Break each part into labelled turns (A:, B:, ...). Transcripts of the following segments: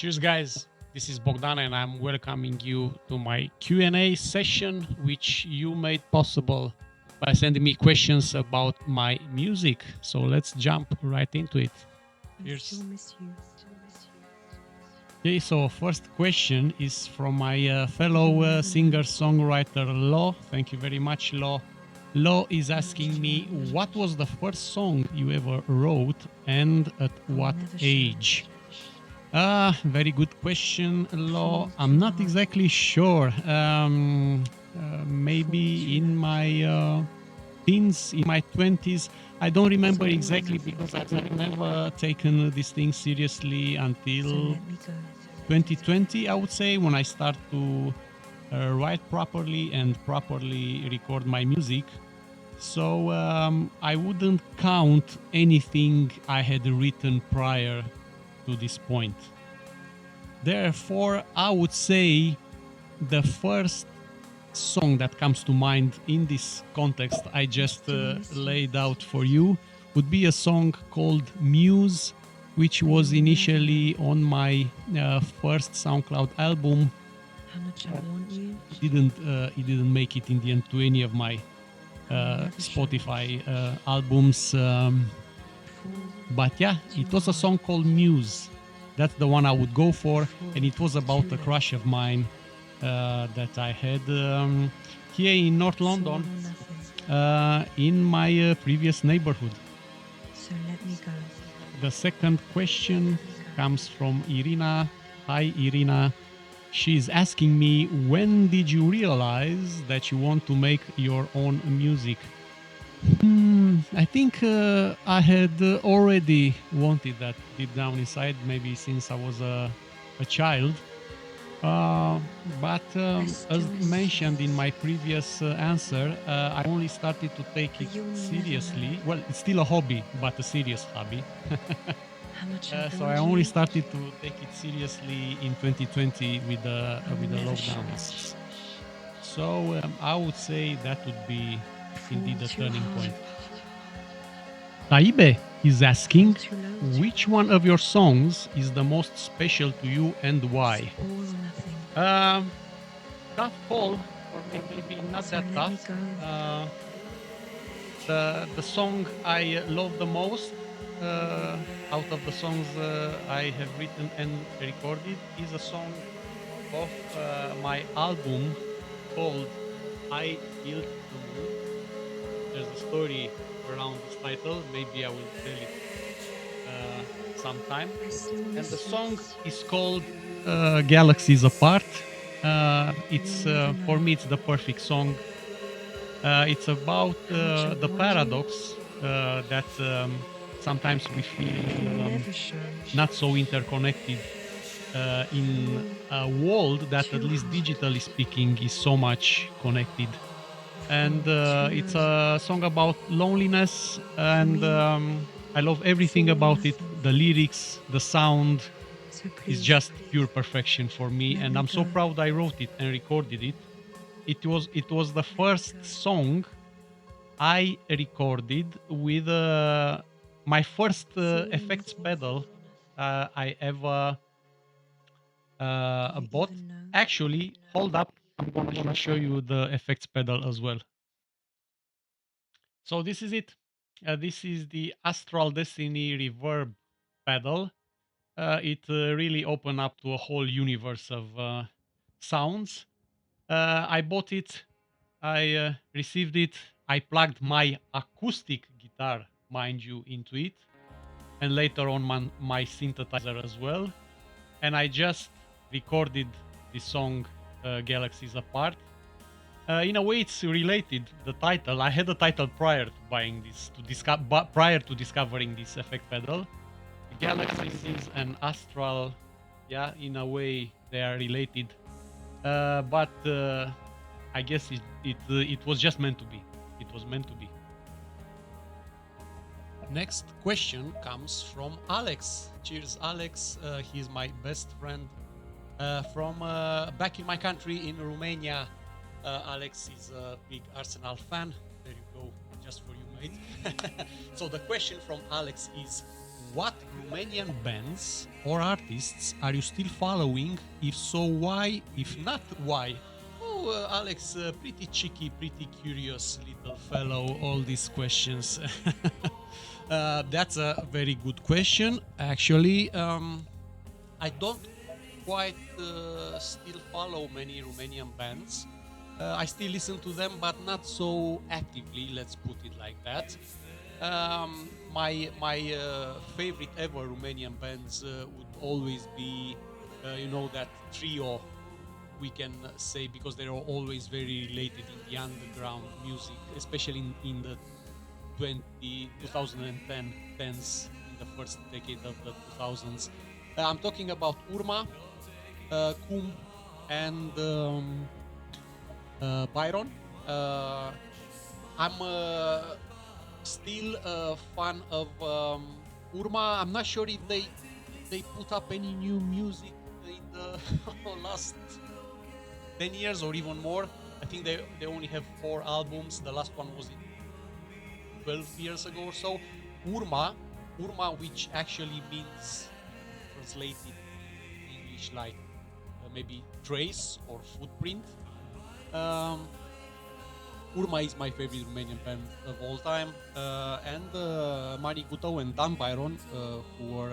A: Cheers, guys. This is Bogdan, and I'm welcoming you to my Q&A session, which you made possible by sending me questions about my music. So let's jump right into it. Cheers. Okay, so first question is from my fellow singer-songwriter Lo. Thank you very much, Lo. Lo is asking me, what was the first song you ever wrote and at what age? Very good question, Lo. I'm not exactly sure. Maybe in my teens, in my 20s. I don't remember exactly because I've never taken this thing seriously until 2020, I would say, when I start to write properly and properly record my music. So I wouldn't count anything I had written prior to this point. Therefore, I would say the first song that comes to mind in this context I just laid out for you would be a song called Muse, which was initially on my first SoundCloud album. It didn't make it in the end to any of my Spotify albums, but yeah, it was a song called Muse. That's the one I would go for, and it was about a crush of mine that I had here in North London, in my previous neighborhood.
B: So let me go.
A: The second question comes from Irina. Hi, Irina. She's asking me, when did you realize that you want to make your own music? I think I had already wanted that deep down inside, maybe since I was a child. But as mentioned in my previous answer, I only started to take it seriously. Well, it's still a hobby, but a serious hobby. So I only started to take it seriously in 2020 with the lockdowns. So I would say that would be indeed a turning point. Taibe is asking, which one of your songs is the most special to you and why? Tough call, or maybe not that tough. The song I love the most out of the songs I have written and recorded is a song of my album called I Built the Moon. There's a story around this title. Maybe I will tell it sometime. And the song is called Galaxies Apart. It's for me, it's the perfect song. It's about the paradox that sometimes we feel not so interconnected in a world that, at least digitally speaking, is so much connected. And it's a song about loneliness, and I love everything about it. The lyrics, the sound is just pure perfection for me, and I'm so proud I wrote it and recorded it. It was the first song I recorded with my first effects pedal I ever bought. Actually, hold up, I'm gonna show you the effects pedal as well. So this is it. This is the Astral Destiny Reverb pedal. It really opened up to a whole universe of sounds. I bought it. I received it. I plugged my acoustic guitar, mind you, into it, and later on my synthesizer as well. And I just recorded the song Galaxies Apart. In a way, it's related. The title. I had a title prior to buying this, prior to discovering this effect pedal. Galaxies and astral, yeah, in a way they are related. But I guess it was just meant to be. It was meant to be. Next question comes from Alex. Cheers, Alex. He's my best friend from back in my country in Romania. Alex is a big Arsenal fan. There you go, just for you, mate. So the question from Alex is, what Romanian bands or artists are you still following? If so, why? If not, why? Oh, Alex, pretty cheeky, pretty curious little fellow, all these questions. That's a very good question. Actually, I don't quite still follow many Romanian bands. I still listen to them, but not so actively. Let's put it like that. My favorite ever Romanian bands would always be, that trio, we can say, because they are always very related in the underground music, especially in the 2010s, in the first decade of the 2000s. I'm talking about Urma, Cum, and Byron. I'm still a fan of Urma. I'm not sure if they put up any new music in the last 10 years or even more. I think they only have 4 albums. The last one was in 12 years ago or so. Urma, which actually means, translated in English, like maybe trace or footprint. Um, Urma is my favorite Romanian band of all time, and Mari Guto and Dan Byron, who were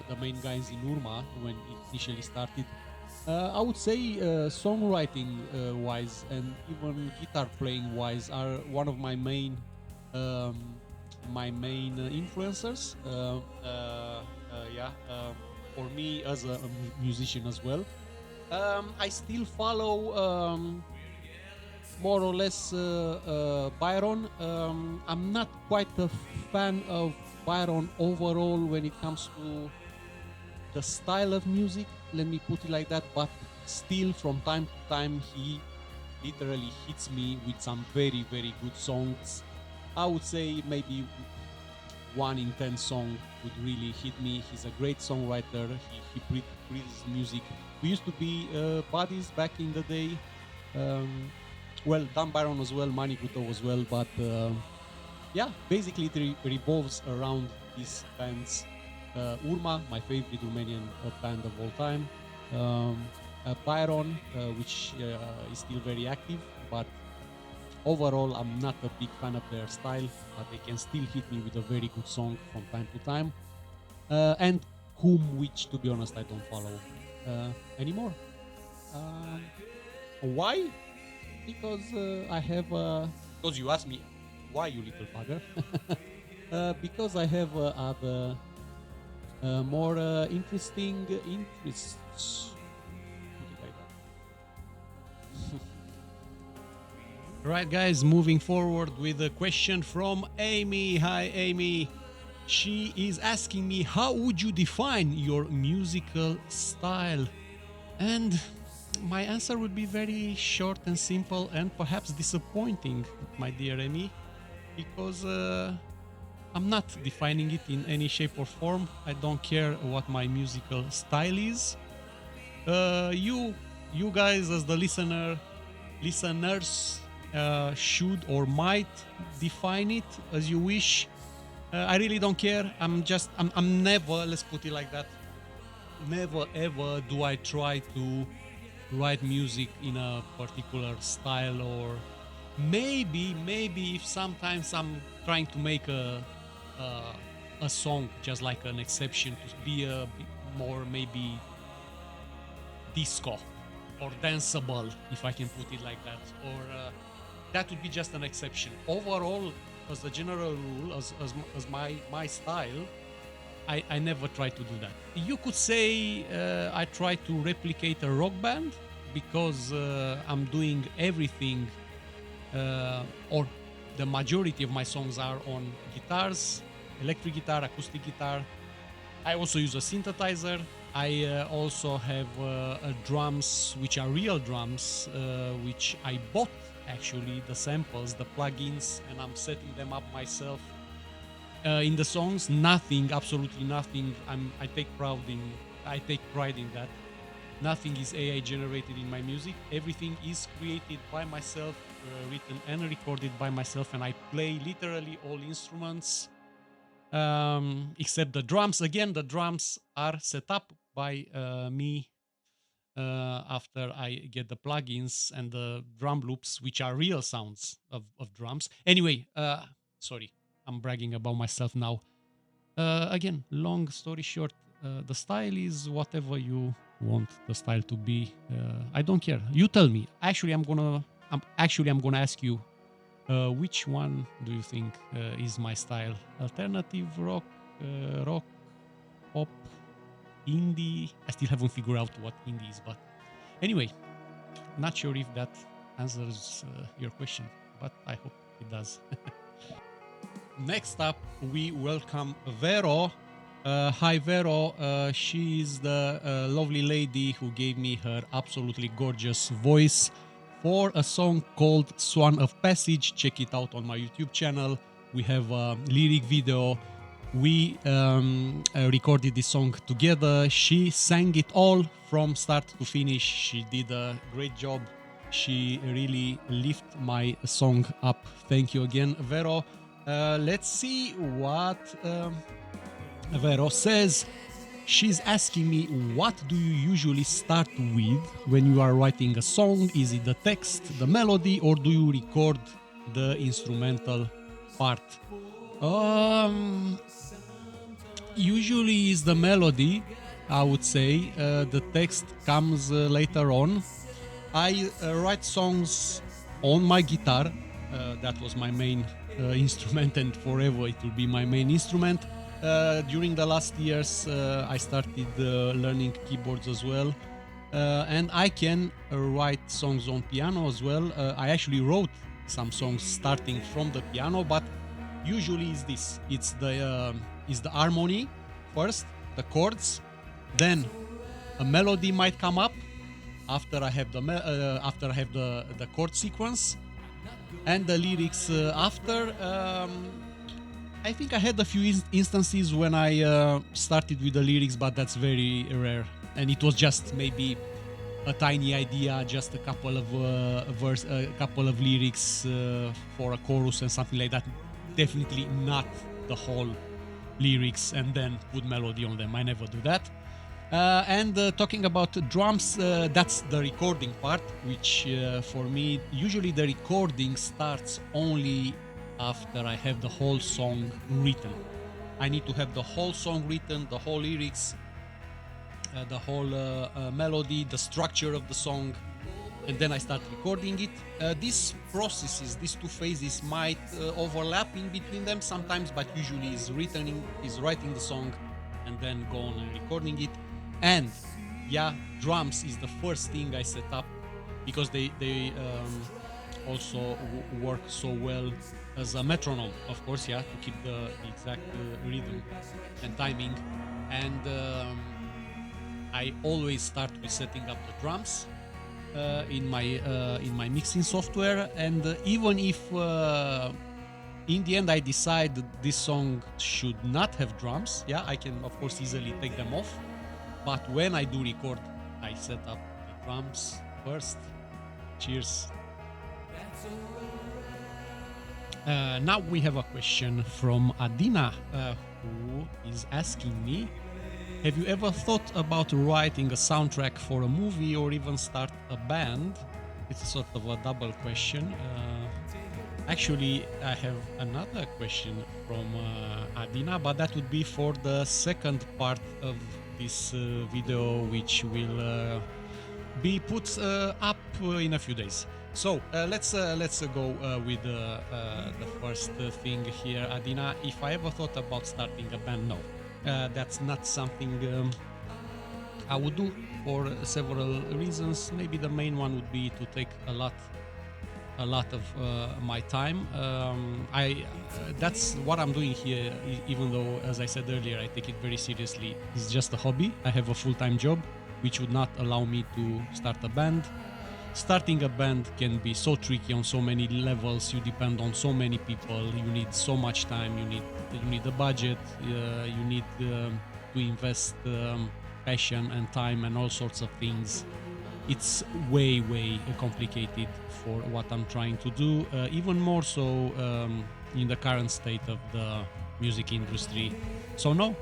A: the main guys in Urma when it initially started. I would say songwriting wise and even guitar playing wise are one of um, my main influencers. Yeah, for me as a musician as well. I still follow more or less Byron. I'm not quite a fan of Byron overall when it comes to the style of music, let me put it like that, but still from time to time he literally hits me with some very, very good songs. I would say maybe 1 in 10 song would really hit me. He's a great songwriter. He breathes music. We used to be buddies back in the day. Um, well, Dan Byron as well, Mani Guto as well, but yeah, basically it revolves around these bands. Urma, my favorite Romanian band of all time. Um, Byron, which is still very active, but overall I'm not a big fan of their style, but they can still hit me with a very good song from time to time. And Whom, which to be honest I don't follow anymore. Um, why? Because I have. Because you asked me why, you little bugger. Because I have other more interesting interests. Put it like that. Right, guys, moving forward with a question from Amy. Hi, Amy. She is asking me, how would you define your musical style? And my answer would be very short and simple and perhaps disappointing, my dear Amy, because I'm not defining it in any shape or form. I don't care what my musical style is. You guys, as the listeners, should or might define it as you wish. I really don't care. I'm never, let's put it like that, never ever do I try to write music in a particular style, or maybe if sometimes I'm trying to make a song just like an exception to be a bit more maybe disco or danceable, if I can put it like that, or that would be just an exception. Overall, as a general rule, as my style, I never try to do that. You could say I try to replicate a rock band because I'm doing everything, or the majority of my songs are on guitars, electric guitar, acoustic guitar. I also use a synthesizer. I also have drums, which are real drums, which I bought actually, the samples, the plugins, and I'm setting them up myself. In the songs, nothing, absolutely nothing. I take pride in that. Nothing is AI generated in my music. Everything is created by myself, written and recorded by myself, and I play literally all instruments. except the drums. Again, the drums are set up by me after I get the plugins and the drum loops, which are real sounds of drums. Anyway, sorry, I'm bragging about myself now. Again, long story short, the style is whatever you want the style to be. I don't care. You tell me. Actually, I'm gonna ask you. Which one do you think is my style? Alternative rock, rock, pop, indie? I still haven't figured out what indie is, but anyway, not sure if that answers your question, but I hope it does. Next up, we welcome Vero. Hi, Vero. She is the lovely lady who gave me her absolutely gorgeous voice for a song called Swan of Passage. Check it out on my YouTube channel. We have a lyric video. We recorded this song together. She sang it all from start to finish. She did a great job. She really lifted my song up. Thank you again, Vero. Let's see what Vero says. She's asking me, what do you usually start with when you are writing a song? Is it the text, the melody, or do you record the instrumental part? Usually is the melody, I would say. The text comes later on. I write songs on my guitar. That was my main instrument, and forever it will be my main instrument. During the last years, I started learning keyboards as well. And I can write songs on piano as well. I actually wrote some songs starting from the piano, but usually is this. It's the harmony first, the chords, then a melody might come up after I have the chord sequence, and the lyrics after. I think I had a few instances when I started with the lyrics, but that's very rare. And it was just maybe a tiny idea, just a couple of a couple of lyrics for a chorus and something like that. Definitely not the whole lyrics and then put melody on them. I never do that. And talking about drums, that's the recording part, which for me, usually the recording starts only after I have the whole song written. I need to have the whole song written, the whole lyrics, the whole melody, the structure of the song, and then I start recording it. These processes, these two phases might overlap in between them sometimes, but usually is writing the song and then go on and recording it. And yeah, drums is the first thing I set up because they also work so well as a metronome, of course, yeah, to keep the exact rhythm and timing. And I always start with setting up the drums in my mixing software. And even if in the end I decide that this song should not have drums, yeah, I can of course easily take them off. But when I do record, I set up the drums first. Cheers. Now we have a question from Adina, who is asking me, have you ever thought about writing a soundtrack for a movie or even start a band? It's sort of a double question. Actually, I have another question from Adina, but that would be for the second part of this video, which will be put up in a few days. So let's go with the first thing here, Adina. If I ever thought about starting a band, no, that's not something I would do for several reasons. Maybe the main one would be to take a lot of my time. That's what I'm doing here, even though, as I said earlier, I take it very seriously. It's just a hobby. I have a full-time job, which would not allow me to start a band. Starting a band can be so tricky on so many levels. You depend on so many people. You need so much time. You need a budget. You need to invest passion and time and all sorts of things. It's way complicated for what I'm trying to do. Even more so in the current state of
C: music industry. So no,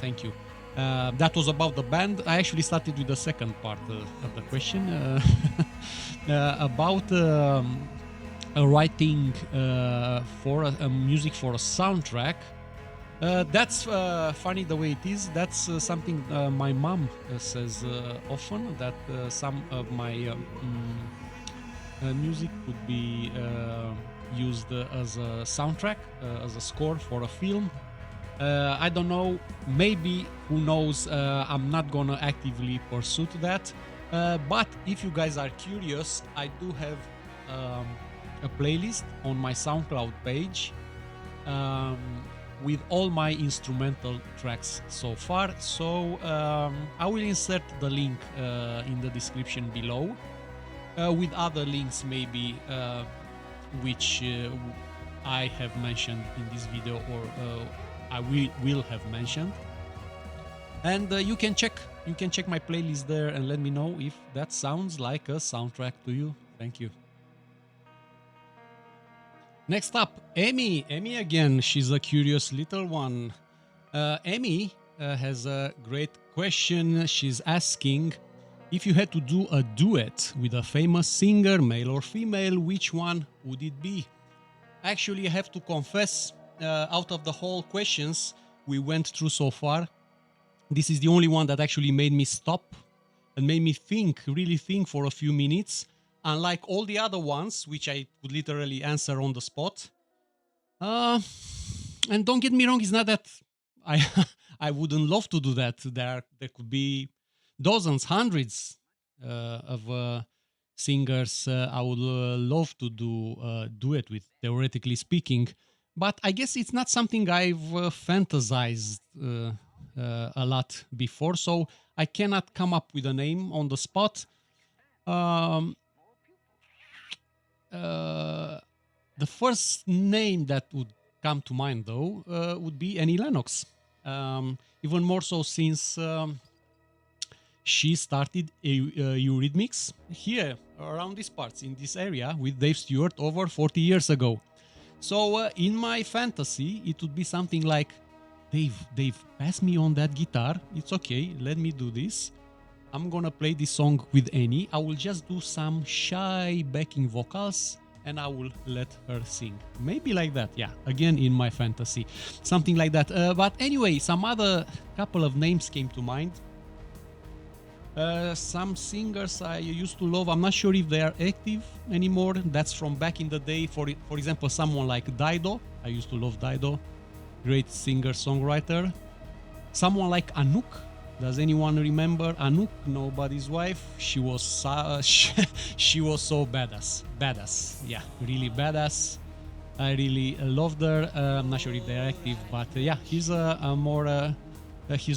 C: thank you. That was about the band. I actually started with the second part of the question about writing for a music for a soundtrack. That's funny the way it is. That's something my mom says often, that some of my music could be used as a soundtrack, as a score for a film. I don't know, maybe, who knows, I'm not gonna actively pursue that. But if you guys are curious, I do have a playlist on my SoundCloud page with all my instrumental tracks so far. So I will insert the link in the description below with other links maybe which I have mentioned in this video, or I will have mentioned. And you can check my playlist there and let me know if that sounds like a soundtrack to you. Thank you. Next up, Amy again. She's a curious little one. Amy has a great question. She's asking, if you had to do a duet with a famous singer, male or female, which one would it be? Actually, I have to confess, out of the whole questions we went through so far, this is the only one that actually made me stop and made me think, really think for a few minutes. Unlike all the other ones, which I could literally answer on the spot. And don't get me wrong, it's not that I wouldn't love to do that. There could be dozens, hundreds of singers I would love to do a duet with, theoretically speaking. But I guess it's not something I've fantasized a lot before, so I cannot come up with a name on the spot. The first name that would come to mind, though, would be Annie Lennox. Even more so since she started Eurythmics here, around these parts, in this area, with Dave Stewart over 40 years ago. So in my fantasy, it would be something like, Dave, pass me on that guitar. It's okay, let me do this. I'm gonna play this song with Annie. I will just do some shy backing vocals and I will let her sing. Maybe like that, yeah. Again, in my fantasy, something like that. But anyway, some other couple of names came to mind. Some singers I used to love. I'm not sure if they are active anymore. That's from back in the day. For example, someone like Dido. I used to love Dido. Great singer-songwriter. Someone like Anouk. Does anyone remember Anouk, Nobody's Wife? She was she was so badass. Yeah, really badass. I really loved her. I'm not sure if they're active, but yeah, here's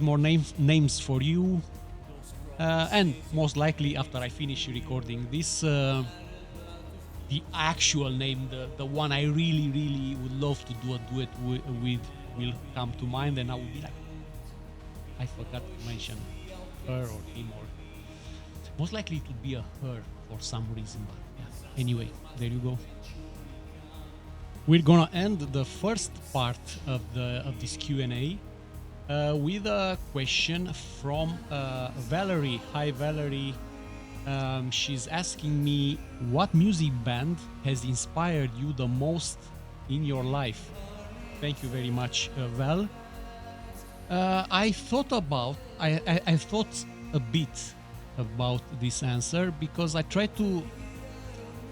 C: more names for you. And most likely, after I finish recording this, the actual name, the one I really would love to do a duet with, will come to mind, and I will be like, I forgot to mention her or him, or most likely it would be a her for some reason. But yeah. Anyway, there you go. We're gonna end the first part of this Q&A with a question from Valerie. Hi, Valerie. She's asking me, what music band has inspired you the most in your life? Thank you very much, Val. I thought a bit about this answer, because I tried to.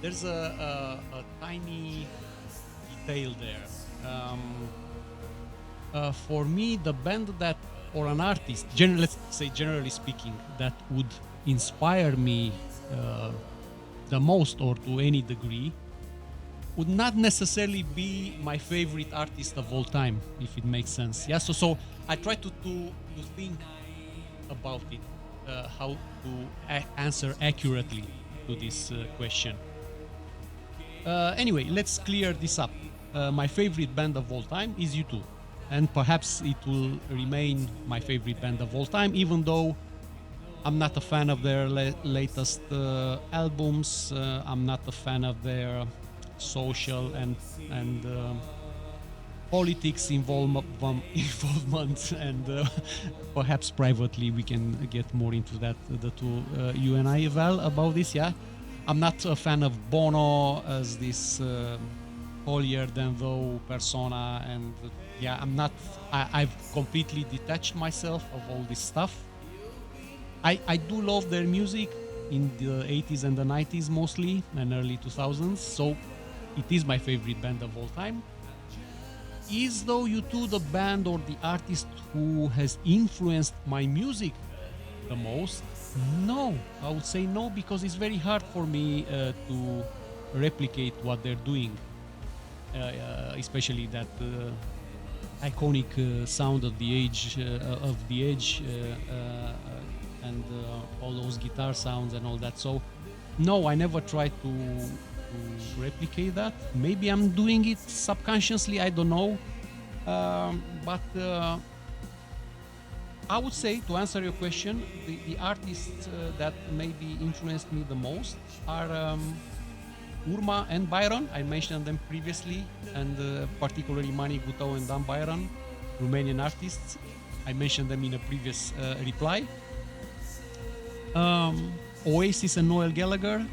C: There's a tiny detail there. For me, the band that, or an artist, let's say generally speaking, that would inspire me the most, or to any degree, would not necessarily be my favorite artist of all time, if it makes sense. Yeah, so I try to think about it, how to answer accurately to this question. Anyway, let's clear this up. My favorite band of all time is U2, and perhaps it will remain my favorite band of all time, even though I'm not a fan of their latest albums. I'm not a fan of their social and politics involvement, and perhaps privately we can get more into that, the two, you and I, Val, about this. Yeah, I'm not a fan of Bono as this holier than thou persona, and yeah, I'm not. I've completely detached myself of all this stuff. I do love their music in the 80s and the 90s mostly, and early 2000s. So it is my favorite band of all time. Is though U2 the band or the artist who has influenced my music the most? No, I would say no, because it's very hard for me to replicate what they're doing, especially that iconic sound of the age and all those guitar sounds and all that. So no, I never tried to replicate that. Maybe I'm doing it subconsciously, I don't know. But I would say, to answer your question, the artists that maybe influenced me the most are Urma and Byron. I mentioned them previously, and particularly Mani Gutau and Dan Byron, Romanian artists. I mentioned them in a previous reply. Oasis and Noel Gallagher,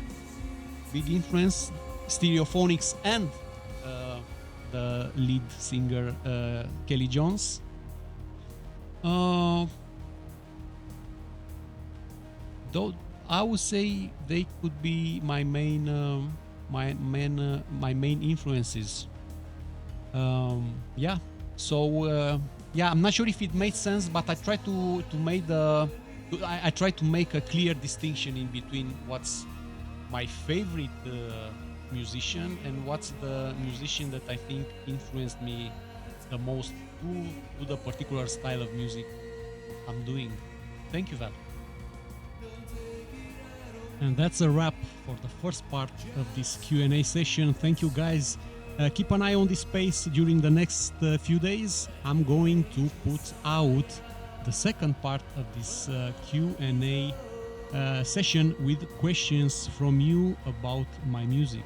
C: big influence. Stereophonics and the lead singer Kelly Jones. Though I would say they could be my main influences. Yeah. So yeah, I'm not sure if it made sense, but I try to make I try to make a clear distinction in between what's my favorite musician and what's the musician that I think influenced me the most to the particular style of music I'm doing. Thank you, Val. And that's a wrap for the first part of this Q&A session. Thank you, guys. Keep an eye on this space during the next few days. I'm going to put out the second part of this Q&A session with questions from you about my music.